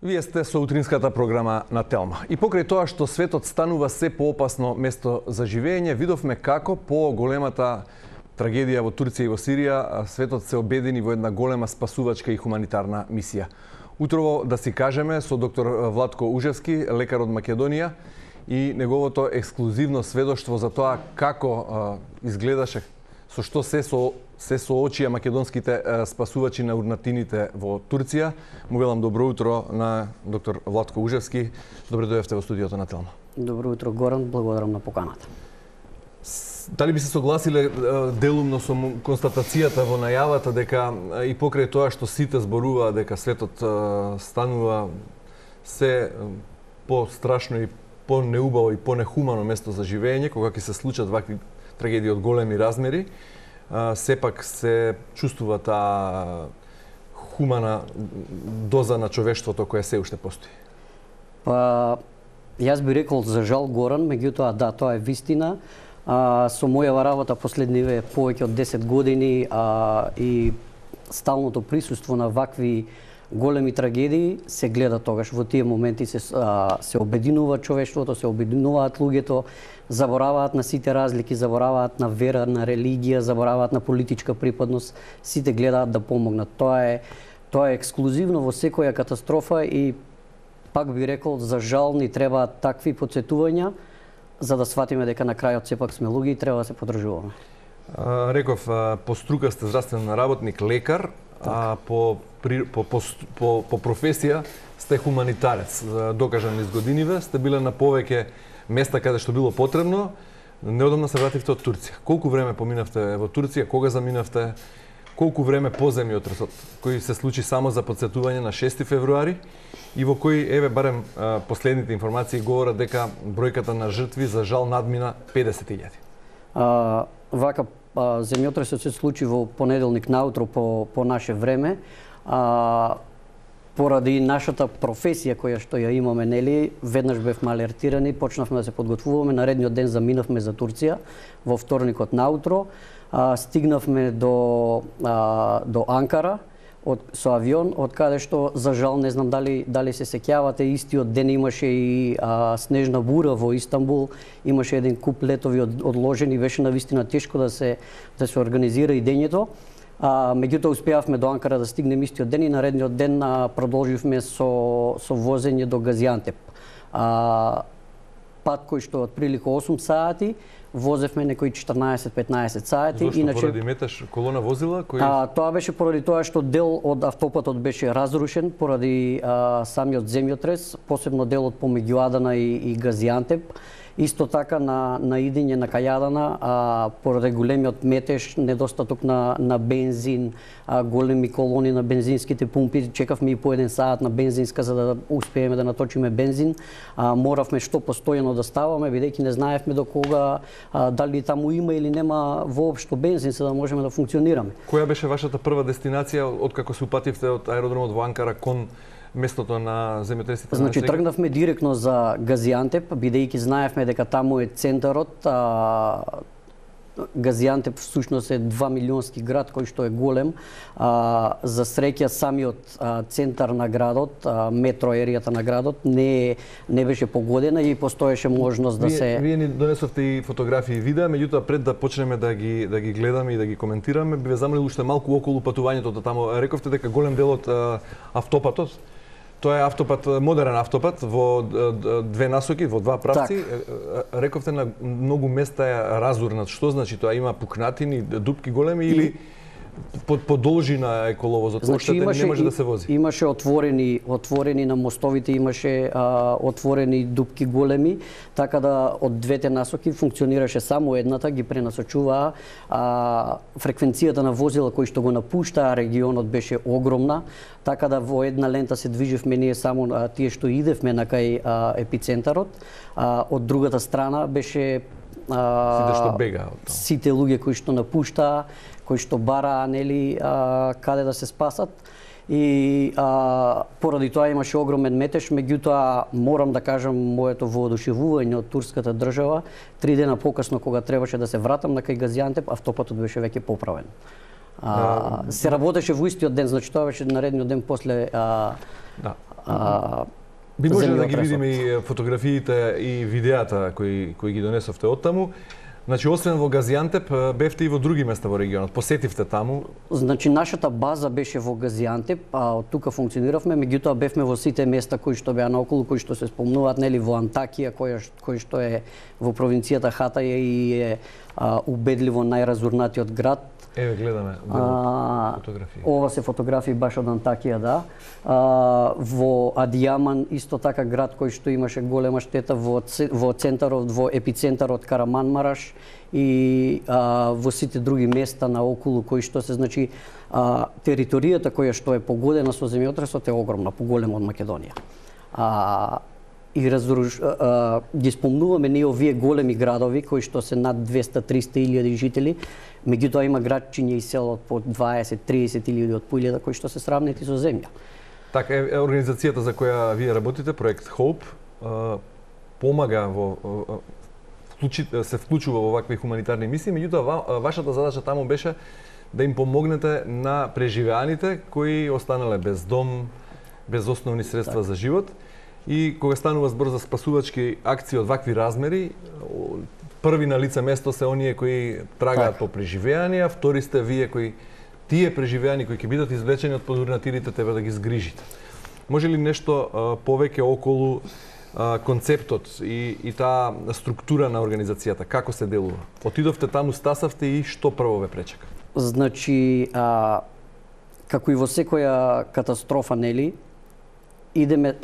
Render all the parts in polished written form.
Вие сте со утринската програма на Телма. И покрај тоа што светот станува се поопасно место за живење, видовме како по големата трагедија во Турција и во Сирија, светот се обедини во една голема спасувачка и хуманитарна мисија. Утрово да си кажеме со доктор Владко Ужевски, лекар од Македонија, и неговото ексклузивно сведоштво за тоа како изгледаше, со што се соочија македонските спасувачи на урнатините во Турција. Му велам добро утро на доктор Владко Ужевски. Добре дојдовте во студиото на Телма. Добро утро, Горан, благодарам на поканата. Дали би се согласиле делумно со констатацијата во најавата дека и покрај тоа што сите зборуваат дека светот станува се по-страшно и по-неубаво и по-нехумано место за живење, кога ќе се случат вакви трагедии од големи размери, сепак се чувствува таа хумана доза на човештвото која се уште постои? Па, јас би рекол за жал, Горан, меѓутоа да, тоа е вистина. Со мојава работа последниве повеќе од 10 години и сталното присуство на вакви големи трагедии се гледа тогаш. Во тие моменти се обединува човештвото, се обединуваат луѓето, забораваат на сите разлики, забораваат на вера, на религија, забораваат на политичка припадност, сите гледаат да помогнат. Тоа е ексклузивно во секоја катастрофа и пак би рекол за жал ни требаат такви потсетувања за да сватиме дека на крајот сепак сме луѓе и треба да се подржуваме. Реков, по струка сте здравствен работник, лекар, а по професија сте хуманитарец. Докажан низ годиниве, сте биле на повеќе места каде што било потребно. Неодамна се вративте од Турција. Колку време поминавте во Турција, кога заминавте, колку време по земјотресот, кој се случи само за подсетување на 6 февруари и во кој, еве, барем последните информации говорат дека бројката на жртви за жал надмина 50.000. Вака, земјотресот се случи во понеделник наутро по наше време. Поради нашата професија која што ја имаме, нели, веднаш бевме алертирани, почнавме да се подготвуваме, наредниот ден заминавме за Турција во вторникот наутро. Стигнавме до Анкара со авион, од каде што за жал не знам дали се сеќавате, истиот ден имаше и снежна бура во Истанбул, имаше еден куп летови одложени, беше навистина тешко да се организира идењето. Меѓутоа успеавме до Анкара да стигнеме истиот ден и наредниот ден продолживме со возење до Газиантеп. Пат кој што отприлика 8 сати, возевме некои 14-15 сати. Зошто поради метеж колона возила? Тоа беше поради тоа што дел од автопатот беше разрушен поради самиот земјотрес, посебно делот помеѓу Адана и Газиантеп. Исто така на идење на Кајадана, поради големиот метеж, недостаток на бензин, големи колони на бензинските пумпи, чекавме и по 1 саат на бензинска за да успееме да наточиме бензин. Моравме што постојано да ставаме, бидејќи не знаевме до кога, дали таму има или нема воопшто бензин за да можеме да функционираме. Која беше вашата прва дестинација откако се упативте од аеродромот во Анкара кон местото на земјотресите? Значи, тргнавме директно за Газиантеп, бидејќи знаевме дека таму е центарот. Газиантеп всушност е 2 милионски град кој што е голем. За среќа самиот центар на градот, метро еријата на градот не беше погодена и постоеше можност да се... Вие ни донесовте и фотографии и видеа, меѓутоа пред да почнеме да ги гледаме и да ги коментираме, би ве замолил уште малку околу патувањето до таму. Рековте дека голем дел од автопатот, тоа е автопат, модерен автопат во две насоки, во два правци. Рековте на многу места е разурнат. Што значи тоа? Има пукнатини, дупки големи или по должина е коловозот? Значи, не може да се вози? Имаше отворени на мостовите, имаше отворени дупки големи, така да од двете насоки функционираше само едната, ги пренасочуваа. Фреквенцијата на возила кои што го напуштаа регионот беше огромна, така да во една лента се движевме ние само тие што идевме на кај епицентарот. Од другата страна беше сите што бегаа. Сите луѓе кои што напуштаа, кои што бараа, нели, каде да се спасат. И поради тоа имаше огромен метеж, меѓутоа морам да кажам моето воодушевување од турската држава, 3 дена покасно кога требаше да се вратам на кај Газиантеп, автопатот беше веќе поправен. Се работеше во истиот ден, значи тоа беше наредниот ден после Би може да ги видиме и фотографиите и видеата кои ги донесовте од таму. Значи, освен во Газиантеп, бевте и во други места во регионот. Посетивте таму? Значи, нашата база беше во Газиантеп, а од тука функциониравме, меѓутоа бевме во сите места кои што беа наоколу, кои што се спомнуваат, нели, во Антакија, кој што е во провинцијата Хатаја и е убедливо најразурнатиот град. Еве, гледаме фотографии. Ова се фотографии баш од Антакија, да. Во Адијаман, исто така град кој што имаше голема штета во центарот, во епицентарот Караманмараш и во сите други места наоколу кои што се, значи, територијата која што е погодена со земјотресот е огромна, поголема од Македонија. И ги спомнуваме ние овие големи градови кои што се над 200-300 илјади жители, меѓутоа има градчиња и селот по 20-30 илјади од поилјада кои што се сравнети со земја. Така, организацијата за која вие работите, проект Hope, помага се вклучува во вакви хуманитарни мисии, меѓутоа вашата задача таму беше да им помогнете на преживеаните кои останале без дом, без основни средства за живот. И кога станува збор за спасувачки акции од вакви размери, први на лице место се оние кои трагаат по преживеанија, втори сте вие кои тие преживеани кои ќе бидат извлечени од подурнатирите треба да ги згрижите. Може ли нешто повеќе околу концептот и таа структура на организацијата, како се делува? Отидовте таму, стасавте и што прво ве пречека? Значи, како и во секоја катастрофа, нели, идеме.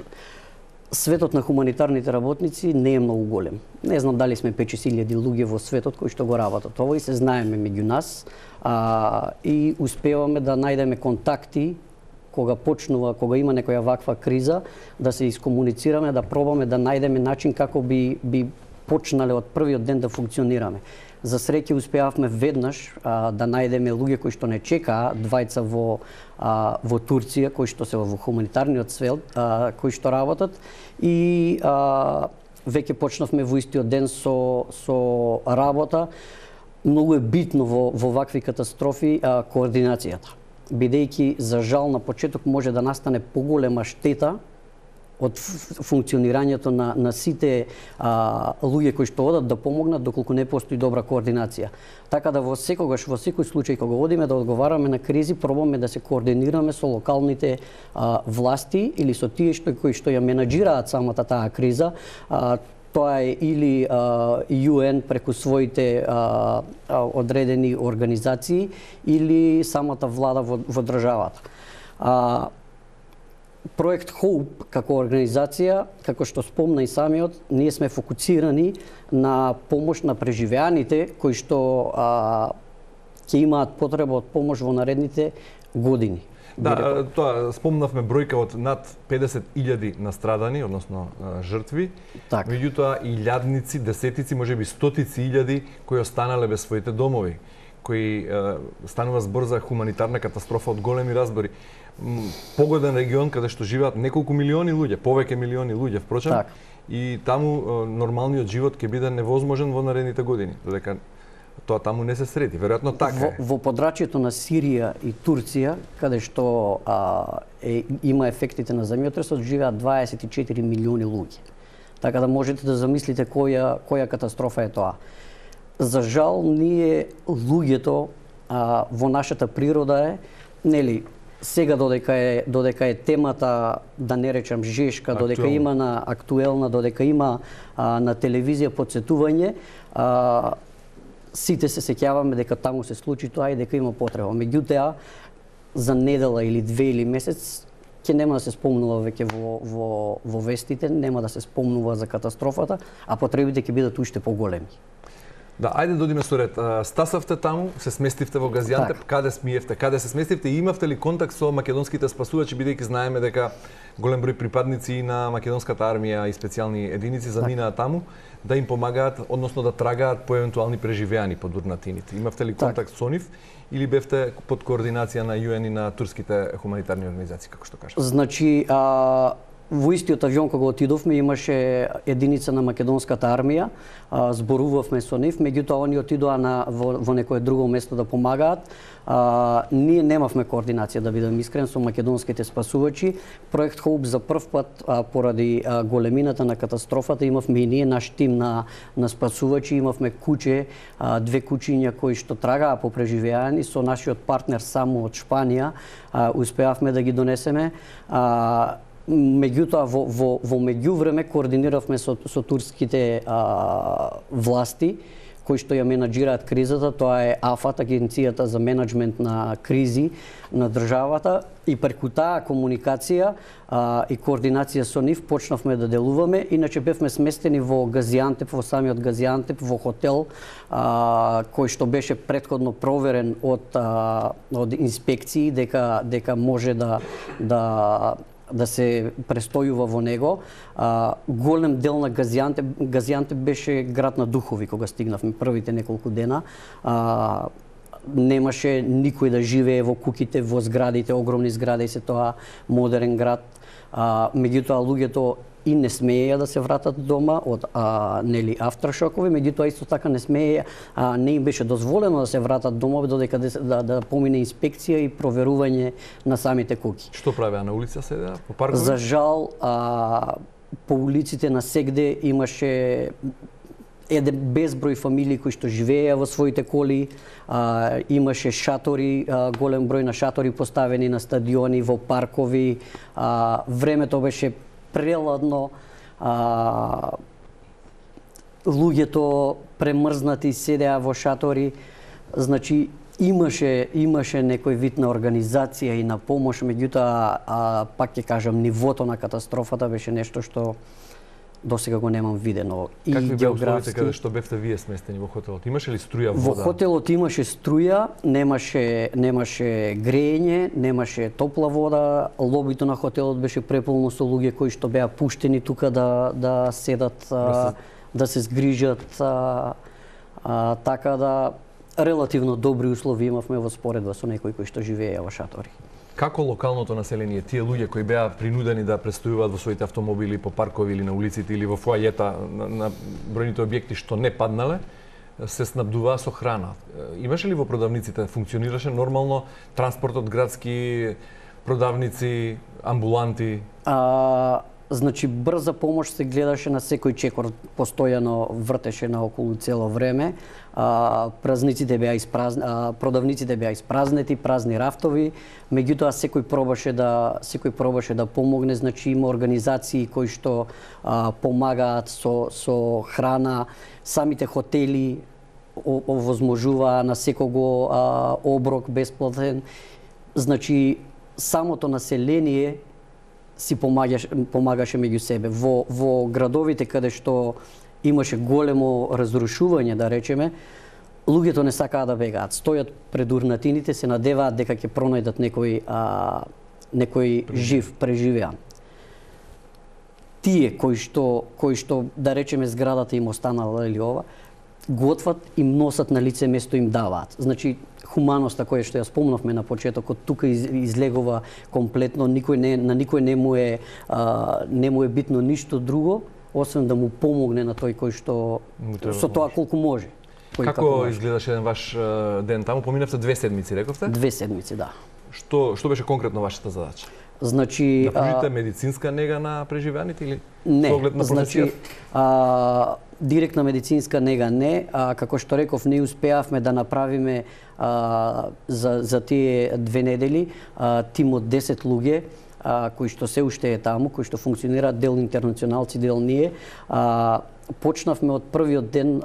Светот на хуманитарните работници не е многу голем. Не знам дали сме 5-6 илјади луѓе во светот кои што го работат ова и се знаеме меѓу нас и успеваме да најдеме контакти кога има некоја ваква криза, да се искомуницираме, да пробаме да најдеме начин како би почнале од првиот ден да функционираме. За среќа успеавме веднаш да најдеме луѓе кои што не чекаа, двајца во Турција, кои што се во хуманитарниот свет, кои што работат и веќе почнавме во истиот ден со работа. Многу е битно во вакви катастрофи координацијата, бидејќи за жал на почеток може да настане поголема штета од функционирањето на сите луѓе кои што одат да помогнат доколку не постои добра координација. Така да во секој случај кога одиме да одговараме на кризи, пробаме да се координираме со локалните власти или со тие кои што ја менаџираат самата таа криза. Тоа е или UN преку своите одредени организации или самата влада во државата. Проект Hope како организација, како што спомна и самиот, ние сме фокусирани на помош на преживеаните кои што ќе имаат потреба од помош во наредните години. Да, тоа спомнавме бројка од над 50.000 настрадани, односно жртви. Так. Меѓутоа илјадници, десетици, можеби стотици илјади кои останале без своите домови, кои станува збор за хуманитарна катастрофа од големи разбори. Погоден регион каде што живеат неколку милиони луѓе, повеќе милиони луѓе, впрочем, так. И таму нормалниот живот ќе биде невозможен во наредните години, додека тоа таму не се среди. Веројатно така е. Во подрачјето на Сирија и Турција, каде што има ефектите на земјотресот, живеат 24 милиони луѓе. Така да можете да замислите која катастрофа е тоа. За жал, ние луѓето во нашата природа е, нели, сега додека е темата, да не речам жешка, додека има на актуелна, додека има на телевизија потсетување, сите се сеќаваме дека таму се случи тоа и дека има потреба. Меѓутоа, за недела или две или месец ќе нема да се спомнува веќе во вестите, нема да се спомнува за катастрофата, а потребите ќе бидат уште поголеми. Да, ајде додиме со ред. Стасавте таму, се сместивте во Газиантеп, каде смиевте, каде се сместивте и имавте ли контакт со македонските спасувачи, бидејќи знаеме дека голем број припадници на македонската армија и специјални единици заминаа таму да им помагаат, односно да трагаат по евентуални преживеани по дурнатините. Имавте ли контакт со нив или бевте под координација на UN и на турските хуманитарни организации, како што кажа? Значи, во истиот авион кога отидовме имаше единица на македонската армија, зборувавме со нив, меѓутоа они отидоа во некое друго место да помагаат. Ние немавме координација, да бидам искрен, со македонските спасувачи. Проект Хоуп за прв пат, поради големината на катастрофата, имавме и ние наш тим на спасувачи, имавме куќе, две куќиња кои што трагаа по преживеање, со нашиот партнер само од Шпанија успеавме да ги донесеме. Меѓутоа, во меѓувреме координиравме со турските власти, кои што ја менаџираат кризата, тоа е АФАТ, Агенцијата за менеджмент на кризи на државата, и преку таа комуникација и координација со нив почнавме да делуваме. Иначе бевме сместени во Газиантеп, во самиот Газиантеп, во хотел кој што беше претходно проверен од инспекции дека може да се престојува во него. Голем дел на Газиантеп беше град на духови кога стигнавме првите неколку дена. Немаше никој да живее во куќите, во зградите, огромни згради се тоа, модерен град. Меѓутоа луѓето и не смееја да се вратат дома од афтершокови, меѓутоа исто така не смееја, не им беше дозволено да се вратат дома додека да помине инспекција и проверување на самите куќи. Што правеа на улица седеа, по паркови? За жал, по улиците на сегде имаше еден безброј фамилии кои што живееа во своите коли, имаше шатори, голем број на шатори поставени на стадиони, во паркови, времето беше преладно, луѓето премрзнати седеа во шатори, значи имаше некој вид на организација и на помош, меѓутоа пак ќе кажам, нивото на катастрофата беше нешто што досега го немам видено. Какви беа условите каде што бевте вие сместени во хотелот? Имаше ли струја, вода? Во хотелот имаше струја, немаше грејење, немаше топла вода, лобито на хотелот беше преполно со луѓе кои што беа пуштени тука да седат, да се згрижат, така да релативно добри услови имавме во споредба со некои кои што живееја во шатори. Како локалното население, тие луѓе кои беа принудени да престојуваат во своите автомобили по паркови или на улиците или во фоајета на бројните објекти што не паднале, се снабдуваа со храна? Имаше ли во продавниците, функционираше нормално транспортот градски, продавници, амбуланти? Значи, брза помош се гледаше на секој чекор, постојано вртеше наоколу цело време. Продавниците беа испразнети, празни рафтови, меѓутоа секој пробаше да помогне, значи има организации кои што помагаат со храна, самите хотели овозможуваа на секого оброк бесплатен. Значи, самото население си помагаше меѓу себе. Во градовите каде што имаше големо разрушување, да речеме, луѓето не сакаа да бегаат. Стојат пред урнатините, се надеваат дека ќе пронајдат некој жив, преживеан. Тие кои што да речеме зградата им останала или ова, готват, им носат на лице место, им даваат. Значи, хуманоста која што ја спомнавме на почетокот, тука излегува комплетно, на никој не му е битно ништо друго, освен да му помогне на тој кој што со тоа колку може. Како изгледаше еден ваш ден таму? Поминавте 2 седмици, рековте? 2 седмици, да. Што беше конкретно вашата задача? Значи, да пруžите медицинска нега на преживеаните или не, оглед на професијата? Директна медицинска нега не, како што реков, не успеавме да направиме за тие 2 недели тим од 10 луѓе кои што се уште е таму, кои што функционираат, дел интернационалци, дел ние. Почнавме од првиот ден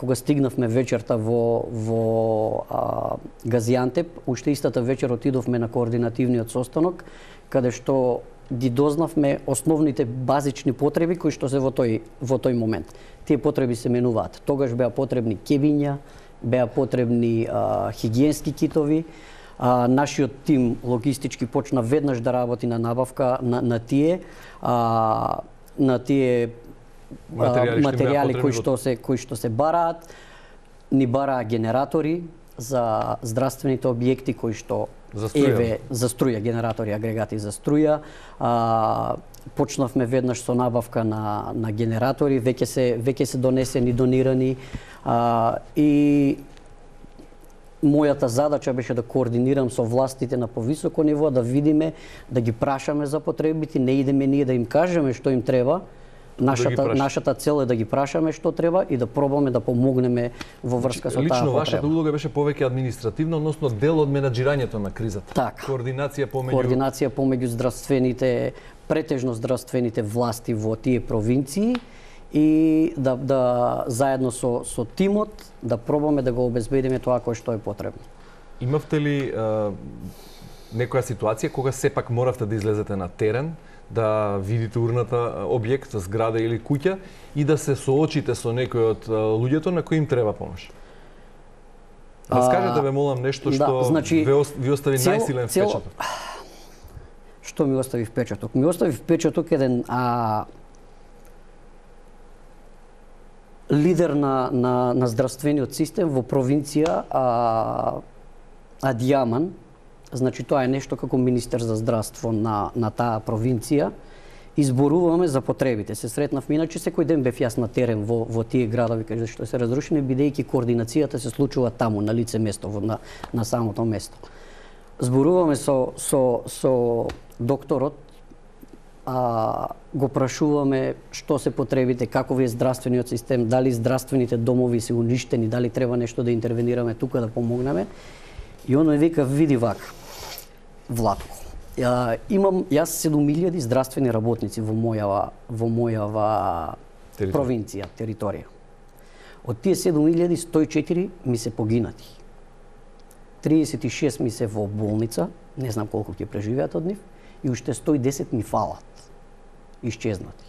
кога стигнавме вечерта во Газиантеп, уште истата вечер отидовме на координативниот состанок, каде што ги дознавме основните базични потреби кои што се во тој момент. Тие потреби се менуваат. Тогаш беа потребни кебиња, беа потребни хигиенски китови. Нашиот тим логистички почна веднаш да работи на набавка на тие материјали кои што се бараат. Ни бараа генератори, за здравствените објекти кои што За струја. за струја, генератори, агрегати за струја. Почнавме веднаш со набавка на генератори, веќе се донесени, донирани, и мојата задача беше да координирам со властите на повисоко ниво, да видиме, да ги прашаме за потребите, не идеме ние да им кажеме што им треба. Нашата цел е да ги прашаме што треба и да пробаме да помогнеме во врска со таа потреба. Лично вашата улога беше повеќе административна, односно дел од менаџирањето на кризата. Така. Координација помеѓу здравствените, претежно здравствените власти во тие провинции и да заедно со тимот да пробаме да го обезбедиме тоа кое што е потребно. Имавте ли некоја ситуација кога сепак моравте да излезете на терен, да видите урната објект, зграда или куќа и да се соочите со некој од луѓето на кои им треба помош? Раскажете, молам, нешто што ви остави најсилен впечаток. Што ми остави впечаток? Ми остави впечаток еден лидер на здравствениот систем во провинција Адијаман. Значи, тоа е нешто како министер за здравство на таа провинција. Изборуваме за потребите. Се сретнавме, иначе секој ден бев јас на терен во тие градови каде што се разрушени, бидејќи координацијата се случува таму, на лице место, на самото место. Зборуваме со докторот, го прашуваме што се потребите, каков е здравствениот систем, дали здравствените домови се уништени, дали треба нешто да интервенираме тука да помогнеме. И оној вика, види вака, Владко, имам јас 7000 здравствени работници во мојава провинција, територија. Од тие 7000, 104 ми се погинати. 36 ми се во болница, не знам колку ќе преживеат од нив, и уште 110 ми фалат, исчезнати.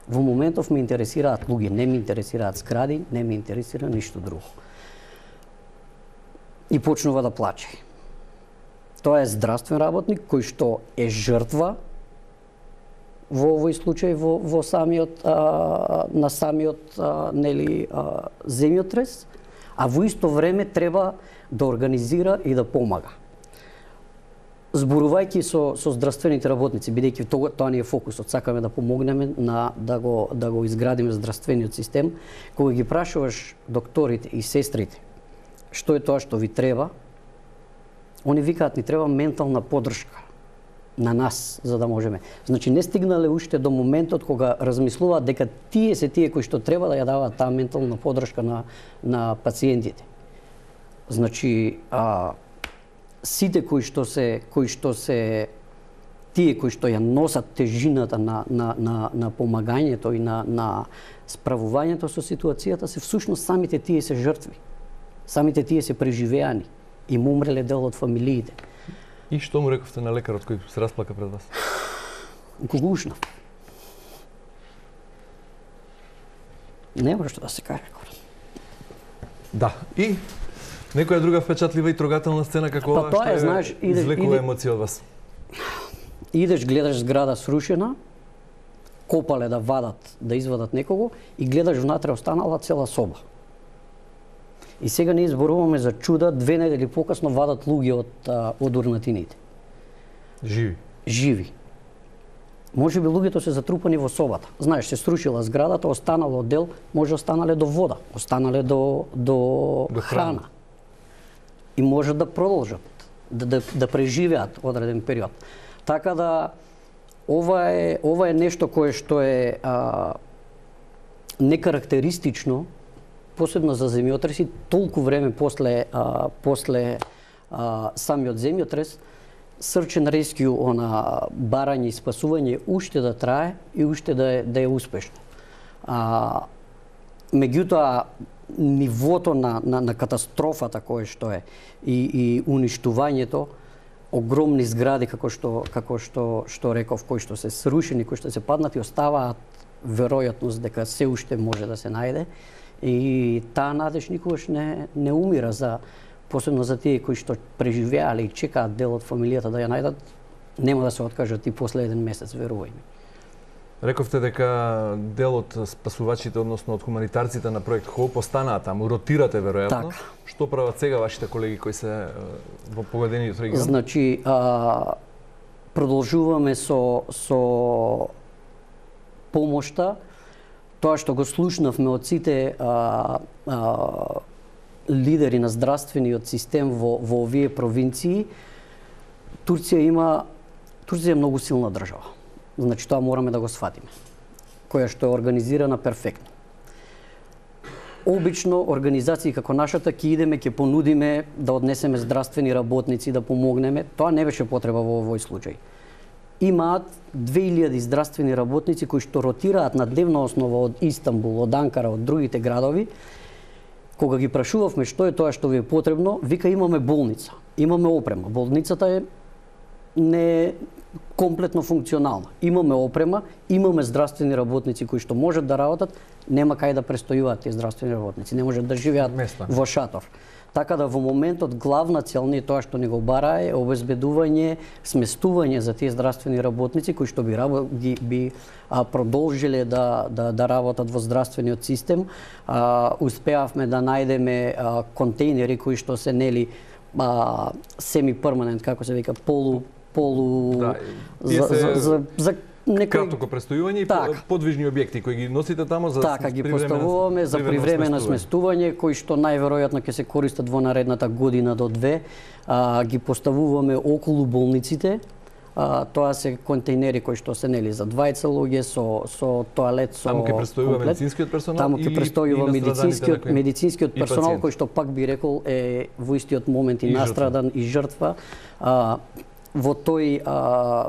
Во моментов ме интересираат луѓе, не ме интересираат згради, не ме интересира ништо друго. И почнува да плаче. Тоа е здравствен работник кој што е жртва во овој случај во самиот на самиот земјотрес, а во исто време треба да организира и да помага. Зборувајќи со здравствените работници, бидејќи тоа ни е фокусот, сакаме да помогнеме да го изградиме здравствениот систем, кога ги прашуваш докторите и сестрите што е тоа што ви треба, они викаат ни треба ментална поддршка на нас за да можеме. Значи не стигнале уште до моментот кога размислуваат дека тие се тие кои што треба да ја даваат таа ментална поддршка на пациентите. Значи сите кои што се тие кои што ја носат тежината на помагањето и на справувањето со ситуацијата се всушност самите тие се жртви. Самите тие се преживеани и му умреле дел од фамилиите. И што му рековте на лекарот кој се расплака пред вас? Го ушнав. Нема што да се каже. Да, и некоја друга впечатлива и трогателна сцена како ова што извлекува емоција од вас? Идеш, гледаш зграда срушена, копале да вадат, да извадат некого и гледаш внатре останала цела соба. И сега ние зборуваме за чуда, 2 недели покасно вадат луѓе од урнатините. Живи. Може би луѓето се затрупани во собата. Знаеш, се срушила зградата, останало дел, може останале до вода, останале до храна. И може да продолжат, да преживеат одреден период. Така да, ова е нешто кое што е некарактеристично, посебно за земјотреси, толку време после самиот земјотрес, search and rescue, барање и спасување уште да трае и уште да е успешно. Меѓутоа, нивото на катастрофата кое што е и уништувањето, огромни згради како што реков, кои што се срушени, кои што се паднати, оставаат веројатност дека се уште може да се најде. И таа надеж никогаш не умира, посебно за тие кои што преживеале и чекаат дел од фамилијата да ја најдат, нема да се откажат и после 1 месец, верувај ми. Рековте дека дел од спасувачите, односно од хуманитарците на проект ХОП останаа таму, ротирате веројатно. Така. Што прават сега вашите колеги кои се во погодениот регион? Значи, продолжуваме со помошта. Тоа што го слушнавме од сите лидери на здравствениот систем во овие провинции, Турција е многу силна држава. Значи, тоа мораме да го сватиме. Која што е организирана перфектно. Обично организации како нашата ќе идеме, ќе понудиме да однесеме здравствени работници, да помогнеме. Тоа не беше потреба во овој случај. Имаат 2000 здравствени работници кои што ротираат на дневна основа од Истанбул, од Анкара, од другите градови. Кога ги прашувавме што е тоа што ви е потребно, вика имаме болница, имаме опрема. Болницата е не комплетно функционална. Имаме опрема, имаме здравствени работници кои што можат да работат, нема кај да престојуваат тие здравствени работници, не можат да живеат во шатор. Така да во моментот главна цел не е тоа што ни го бара е обезбедување, сместување за тие здравствени работници кои што би продолжиле да работат во здравствениот систем. Успеавме да најдеме контейнери кои што се нели семи-перманент, како се вика, за некој кратко престојување и подвижни објекти кои ги носите таму за ги поставуваме за привремено сместување, кои што најверојатно ќе се користат во наредната година до две. Ги поставуваме околу болниците. Тоа се контейнери кои што се нели за двајца луѓе со тоалет, со таму ќе престојува медицинскиот персонал. Таму ќе престојува медицинскиот персонал кој што пак би рекол е во истиот момент и настрадан и жртва. Во тој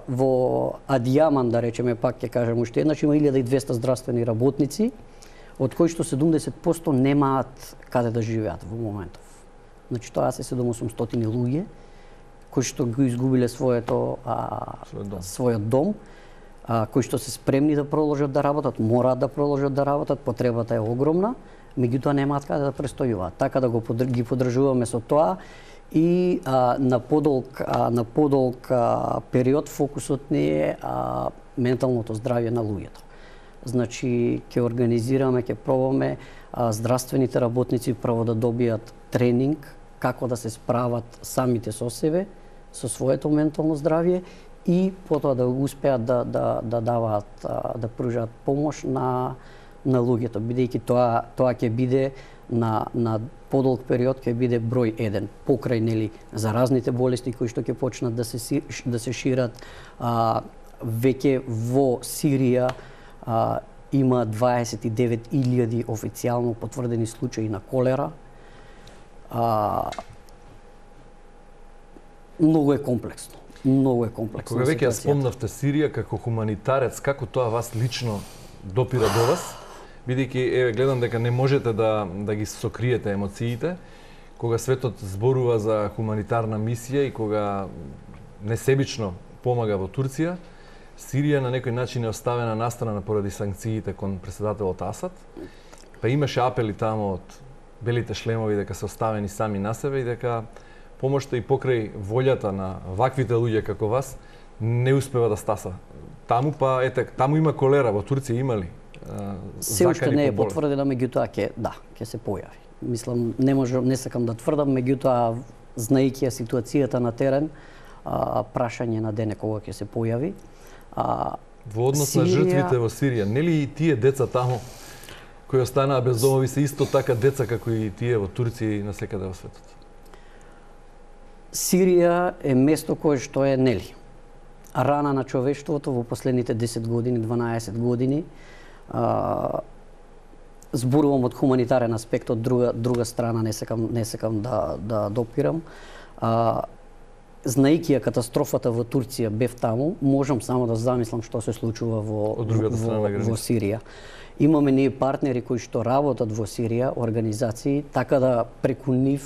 во Адијаман, да речеме, пак ќе кажем уште еднаш, има 1200 здравствени работници, од кои што 70% немаат каде да живеат во моментов. Значи тоа се 700-800 луѓе кои што го изгубиле својот дом, кои што се спремни да продолжат да работат, мораат да продолжат да работат, потребата е огромна, меѓутоа немаат каде да престојуваат. Така да ги поддржуваме со тоа. И на подолг период фокусот ни е менталното здравје на луѓето. Значи, ќе организираме, ќе пробаме здравствените работници прво да добијат тренинг како да се справат самите со себе, со своето ментално здравје и потоа да успеат да даваат, да пружат помош на луѓето, бидејќи тоа ќе биде на подолг период ќе биде број 1 покрај нели заразните болести кои што ќе почнат да се шират. Веќе во Сирија има 29.000 официјално потврдени случаи на колера. Многу е комплексно. Кога веќе ја спомнавте Сирија како хуманитарец, како тоа вас лично допира до вас? Бидејќи гледам дека не можете да ги сокриете емоциите кога светот зборува за хуманитарна мисија и кога несебично помага во Турција. Сирија на некој начин е оставена настрана поради санкциите кон претседателот Асад. Па имаше апели таму од белите шлемови дека се оставени сами на себе и дека помошта и покрај волјата на ваквите луѓе како вас не успева да стаса. Таму таму има колера, во Турција има ли? Се уште не е потврдена, меѓутоа ќе се појави. Мислам, не сакам да тврдам, меѓутоа знаејќи ситуацијата на терен, прашање на дене кога ќе се појави. Во однос на жртвите во Сирија, нели и тие деца таму кои останаа без домови се исто така деца како и тие во Турција и насекаде во светот? Сирија е место кое што е нели рана на човештвото во последните 10 години, 12 години. Зборувам од хуманитарен аспект, од друга страна не сакам да допирам. Знаејќи катастрофата во Турција, бев таму, можам само да замислам што се случува во Сирија. Имаме ние партнери кои што работат во Сирија, организации, така да преку нив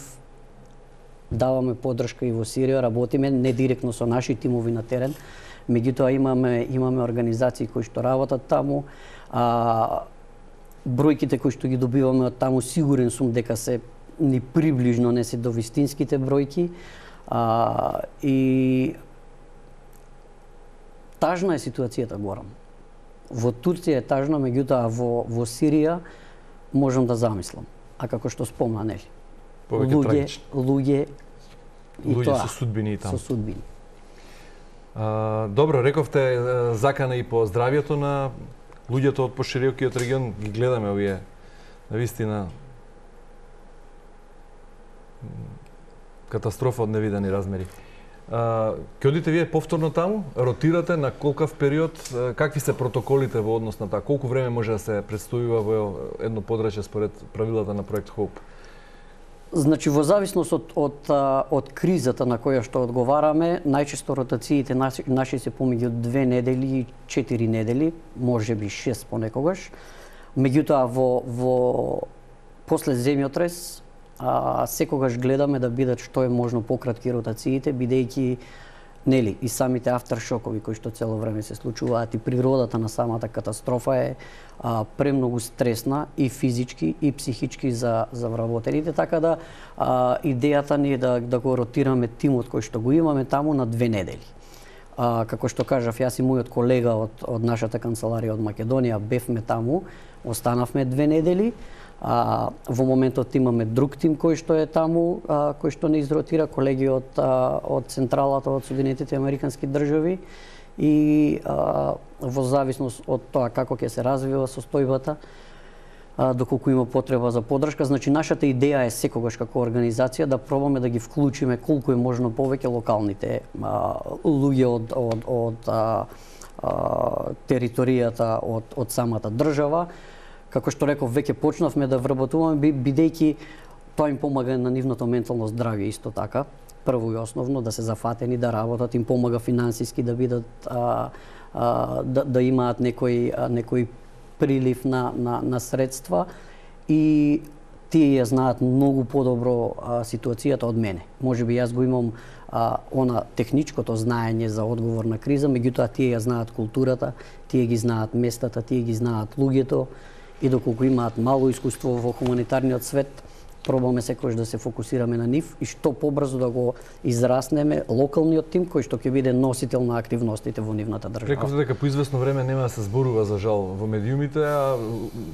даваме поддршка и во Сирија, работиме не директно со наши тимови на терен, меѓутоа имаме организации кои што работат таму. Бројките кои што ги добиваме од таму, сигурен сум дека се ни приближно не се до вистинските бројки. И тажна е ситуацијата, Горан. Во Турција е тажно, меѓутоа во Сирија можам да замислам. А како што спомна, нели? Повеќе трагично. Луѓе Со судбини и таму. Со судбини. Добро, рековте закана и по здравјето на луѓето од поширокиот регион. Ги гледаме овие навистина катастрофа од невидени размери. Ке одите вие повторно таму? Ротирате на колкав период? Какви се протоколите во однос на тоа? Колку време може да се престојува во едно подрачје според правилата на проект Hope? Значи, во зависност од кризата на која што одговараме, најчесто ротациите наши се помеѓу 2 недели и 4 недели, можеби 6 понекогаш. Меѓутоа, во после земјотрес, секогаш гледаме да бидат што е можно пократки ротациите, бидејќи нели и самите автершокови кои што цело време се случуваат и природата на самата катастрофа е премногу стресна и физички и психички за вработените, така да идејата ни е да го ротираме тимот кој што го имаме таму на 2 недели. Како што кажав, јас и мојот колега од нашата канцеларија од Македонија бевме таму, останавме 2 недели. Во моментот имаме друг тим кој што е таму, кој што не изротира, колеги од централата од Соединетите Американски држави и во зависност од тоа како ќе се развива состојбата, доколку има потреба за поддршка. Значи, нашата идеја е секогаш како организација да пробаме да ги вклучиме колку е можно повеќе локалните луѓе од територијата од самата држава. Како што реков, веќе почнавме да вработуваме, бидејќи тоа им помага на нивното ментално здравје исто така. Прво и основно да се зафатени да работат, им помага финансиски да бидат да имаат некој прилив на средства и тие ја знаат многу подобро ситуацијата од мене. Можеби јас го имам техничкото знаење за одговор на криза, меѓутоа тие ја знаат културата, тие ги знаат местата, тие ги знаат луѓето. И доколку имаат мало искуство во хуманитарниот свет, пробаме секојаш да се фокусираме на нив и што побрзо да го израснеме локалниот тим кој што ќе биде носител на активностите во нивната држава. Рековте дека по известно време нема да се зборува за жал во медиумите, а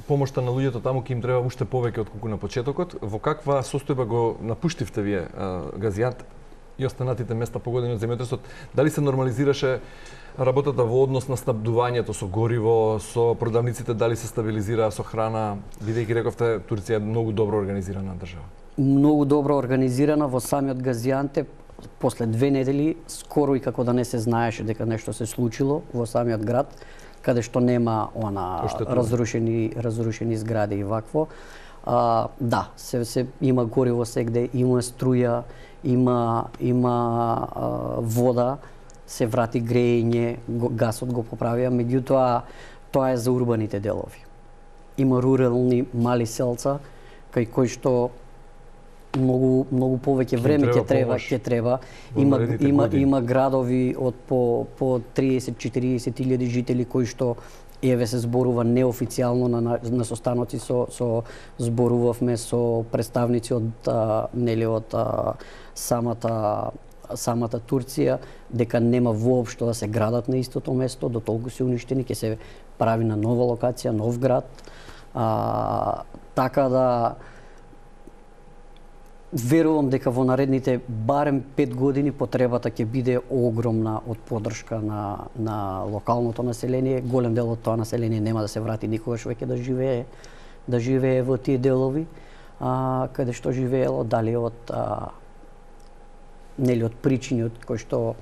помошта на луѓето таму ќе им треба уште повеќе отколку на почетокот. Во каква состојба го напуштивте вие Газијант и останатите места погодени од земјотресот? Дали се нормализираше работата во однос на снабдувањето со гориво, со продавниците, дали се стабилизираа со храна, бидејќи рековте Турција е многу добро организирана држава? Многу добро организирана. Во самиот Газијантеп после 2 недели скоро и како да не се знаеше дека нешто се случило во самиот град, каде што нема разрушени згради и вакво. Да, се има гориво сегде, има струја, има вода, се врати грејење, гасот го поправија, меѓутоа тоа е за урбаните делови. Има рурални мали селца кај кои што многу повеќе време ќе треба. Има градови од по 30-40 илјади жители кои што еве се зборува неофицијално на состаноци со зборувавме со представници од самата Турција дека нема воопшто да се градат на истото место, до толку се уништени, ќе се прави на нова локација, нов град. Така да верувам дека во наредните барем 5 години потребата ќе биде огромна од поддршка на локалното население. Голем дел од тоа население нема да се врати никогаш веќе да живее во тие делови каде што живеело, дали од причини од кои што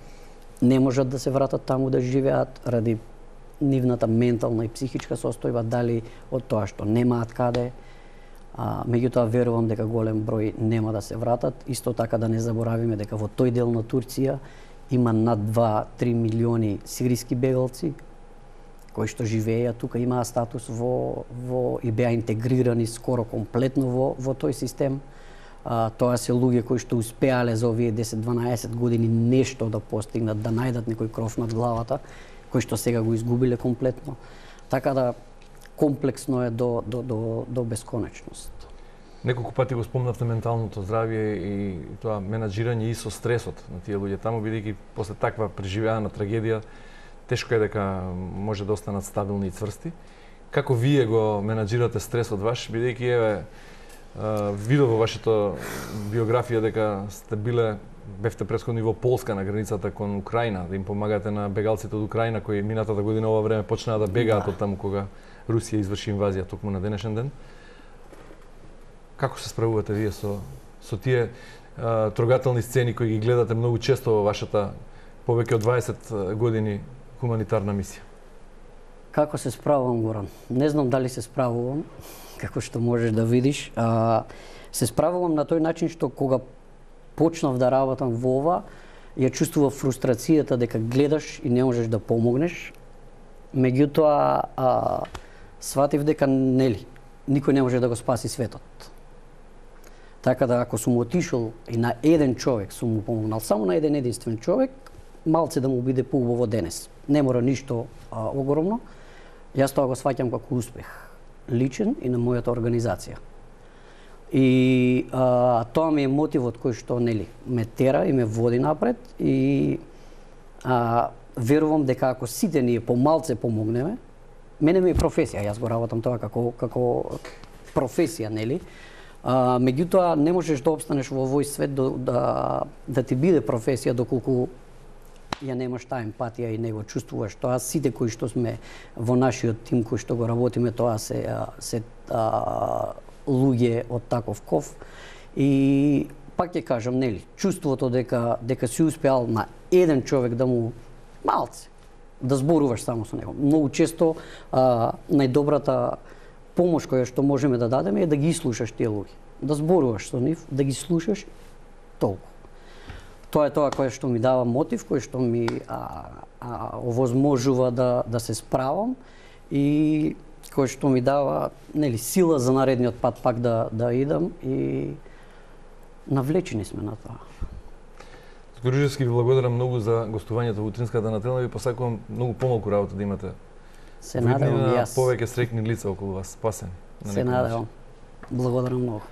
не можат да се вратат таму да живеат ради нивната ментална и психичка состојба, дали од тоа што немаат каде. Меѓутоа верувам дека голем број нема да се вратат. Исто така да не заборавиме дека во тој дел на Турција има над 2-3 милиони сириски бегалци кои што живееја тука, имаа статус и беа интегрирани скоро комплетно во тој систем. Тоа се луѓе кои што успеале за овие 10-12 години нешто да постигнат, да најдат некој кров над главата, кои што сега го изгубиле комплетно. Така да комплексно е до бесконечност. Неколку пати го спомнавте менталното здравје и тоа менаџирање и со стресот на тие луѓе таму, бидејќи после таква преживеана трагедија тешко е дека може да останат стабилни и цврсти. Како вие го менаџирате стресот ваш, бидејќи видов во вашата биографија дека сте бевте претходно во Полска на границата кон Украина, да им помагате на бегалците од Украина кои минатата година ова време почнаа да бегаат од таму кога Русија изврши инвазија токму на денешен ден. Како се справувате вие со тие трогателни сцени кои ги гледате многу често во вашата повеќе од 20 години хуманитарна мисија? Како се справувам, Горан? Не знам дали се справувам, како што можеш да видиш. Се справувам на тој начин што кога почнав да работам во ова, ја чувствував фрустрацијата дека гледаш и не можеш да помогнеш. Меѓутоа, сватив дека никој не може да го спаси светот. Така да ако сум отишол и на еден човек сум му помогнал, само на еден единствен човек, малце да му биде поубаво денес. Не мора ништо огромно. Јас тоа го сваќам како успех, личен и на мојата организација. И тоа ми е мотивот кој што ме тера и ме води напред и верувам дека ако сите ние помалце помогнеме, мене ми е професија, јас го работам тоа како професија, меѓутоа не можеш да обстанеш во овој свет да ти биде професија доколку ја немаш таа емпатија и не го чувствуваш тоа. Сите кои што сме во нашиот тим, кои што го работиме, тоа се луѓе од таков ков. И пак ќе кажам, чувството дека си успеал на еден човек да му малце, да зборуваш само со него. Многу често најдобрата помош која што можеме да дадеме е да ги слушаш тие луѓе. Да зборуваш со нив, да ги слушаш толку. Тоа е тоа кое што ми дава мотив, кое што ми овозможува да се справам и кое што ми дава сила за наредниот пат пак да идам и навлечени сме на тоа. Доктор Руžičevski, ви благодарам многу за гостувањето во утринската на Телма. Ви посакувам многу помалку работа да имате. Се надевам и јас. Повеќе среќни лица околу вас, спасени. Се надевам. Благодарам многу.